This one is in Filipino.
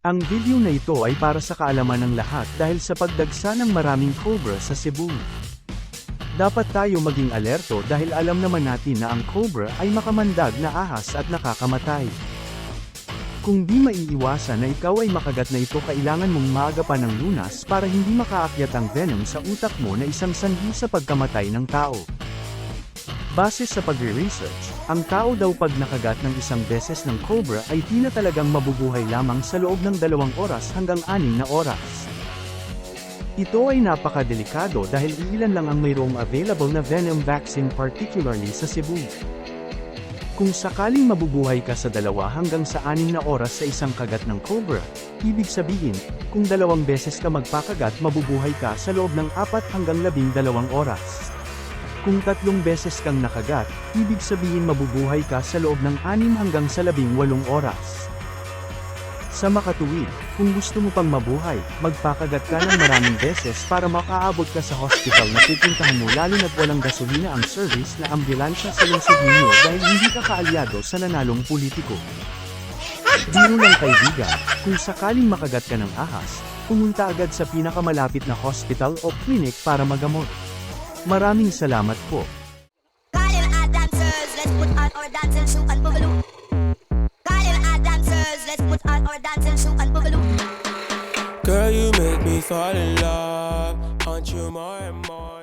Ang video na ito ay para sa kaalaman ng lahat dahil sa pagdagsa ng maraming cobra sa Cebu. Dapat tayo maging alerto dahil alam naman natin na ang cobra ay makamandag na ahas at nakakamatay. Kung di maiiwasan na ikaw ay makagat na ito, kailangan mong maagapan ng lunas para hindi makaakyat ang venom sa utak mo na isang sanhi sa pagkamatay ng tao. Base sa pagre-research, ang tao daw pag nakagat ng isang beses ng cobra ay talagang mabubuhay lamang sa loob ng 2 oras hanggang 6 na oras. Ito ay napakadelikado dahil iilan lang ang mayroong available na venom vaccine, particularly sa Cebu. Kung sakaling mabubuhay ka sa 2 hanggang sa 6 na oras sa isang kagat ng cobra, ibig sabihin, kung 2 beses ka magpakagat, mabubuhay ka sa loob ng 4 hanggang 12 oras. Kung 3 beses kang nakagat, ibig sabihin mabubuhay ka sa loob ng 6 hanggang sa 18 oras. Sa makatuwid, kung gusto mo pang mabuhay, magpakagat ka ng maraming beses para makaabot ka sa hospital na pupuntahan mo, lalo na't walang gasolina ang service na ambulansya sa lungsod ninyo dahil hindi ka kaalyado sa nanalong politiko. Biro lang kaibigan, kung sakaling makagat ka ng ahas, pumunta agad sa pinakamalapit na hospital o clinic para magamot. Maraming salamat po. Calling our dancers, let's put on our dancing shoe and boogaloo. Calling our dancers, let's put on our dancing shoe and boogaloo. Girl, you make me fall in love, want you more and more.